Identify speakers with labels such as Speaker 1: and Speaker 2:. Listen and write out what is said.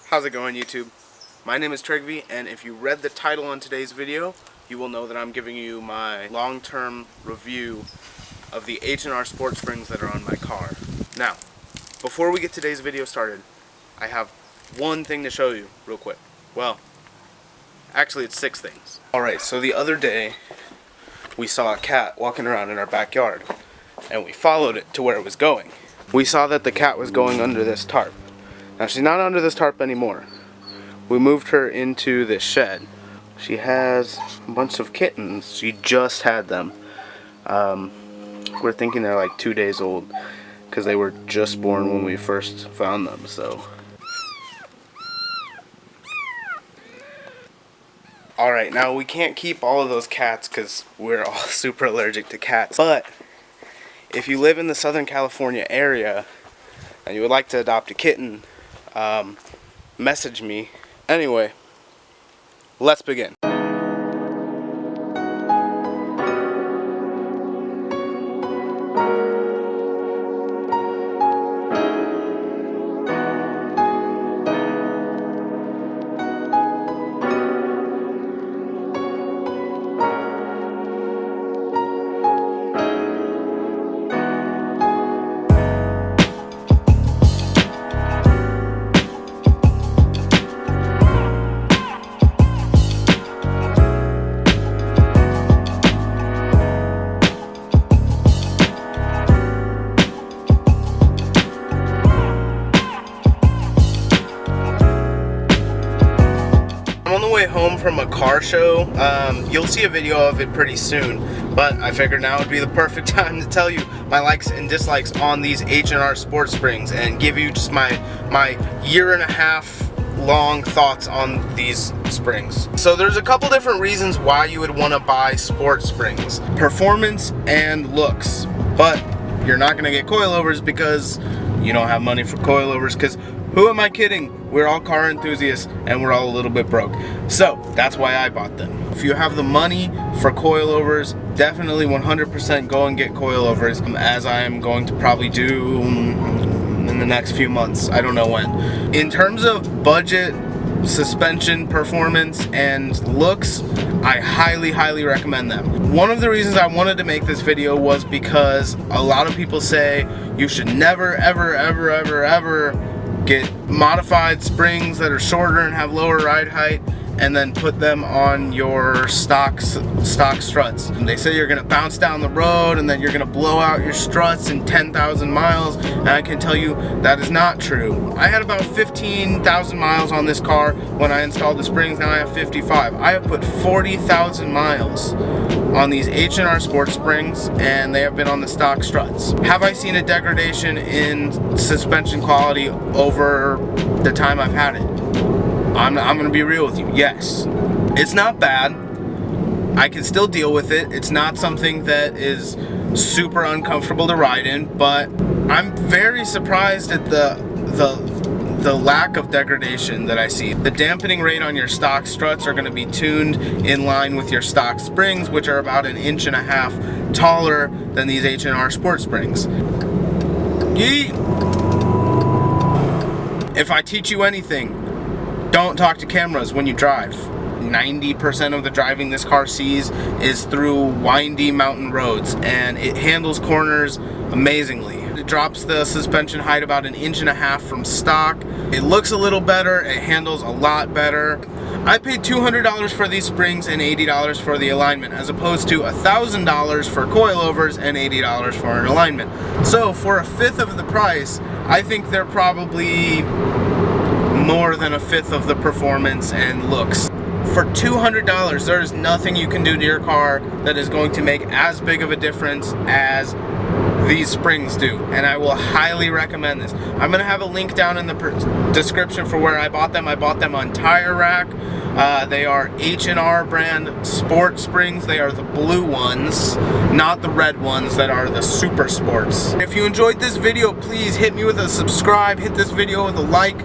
Speaker 1: How's it going, YouTube? My name is Trigby, and if you read the title on today's video, you will know that I'm giving you my long-term review of the H&R Sport Springs that are on my car. Now, before we get today's video started, I have one thing to show you real quick. Well, actually it's 6 things. Alright, so the other day we saw a cat walking around in our backyard, and we followed it to where it was going. We saw that the cat was going under this tarp. Now she's not under this tarp anymore. We moved her into this shed. She has a bunch of kittens. She just had them. We're thinking they're like 2 days old because they were just born when we first found them. So, alright, now we can't keep all of those cats because we're all super allergic to cats. But if you live in the Southern California area and you would like to adopt a kitten, message me. Anyway, let's begin. On the way home from a car show. You'll see a video of it pretty soon, but I figured now would be the perfect time to tell you my likes and dislikes on these H&R Sport Springs and give you just my year-and-a-half long thoughts on these springs. So there's a couple different reasons why you would want to buy sport springs: performance and looks. But you're not going to get coilovers because you don't have money for coilovers, because who am I kidding? We're all car enthusiasts and we're all a little bit broke. So that's why I bought them. If you have the money for coilovers, definitely 100% go and get coilovers, as I am going to probably do in the next few months. I don't know when. In terms of budget, suspension, performance, and looks, I highly recommend them. One of the reasons I wanted to make this video was because a lot of people say you should never ever get modified springs that are shorter and have lower ride height and then put them on your stock struts. And they say you're gonna bounce down the road and then you're gonna blow out your struts in 10,000 miles, and I can tell you that is not true. I had about 15,000 miles on this car when I installed the springs. Now I have 55. I have put 40,000 miles on these H&R Sport Springs, and they have been on the stock struts. Have I seen a degradation in suspension quality over the time I've had it? I'm gonna be real with you. Yes, it's not bad. I can still deal with it. It's not something that is super uncomfortable to ride in, but I'm very surprised at the lack of degradation that I see. The dampening rate on your stock struts are going to be tuned in line with your stock springs, which are about 1.5 inches taller than these H&R Sport Springs. Yeet! If I teach you anything, don't talk to cameras when you drive. 90% of the driving this car sees is through windy mountain roads, and it handles corners amazingly. It drops the suspension height about 1.5 inches from stock. It looks a little better, it handles a lot better. I paid $200 for these springs and $80 for the alignment, as opposed to $1,000 for coilovers and $80 for an alignment. So for 1/5 of the price, I think they're probably more than 1/5 of the performance and looks. For $200, there is nothing you can do to your car that is going to make as big of a difference as these springs do, and I will highly recommend this. I'm going to have a link down in the description for where I bought them. I bought them on Tire Rack. They are H&R brand sport springs. They are the blue ones, not the red ones that are the super sports. If you enjoyed this video, please hit me with a subscribe, hit this video with a like.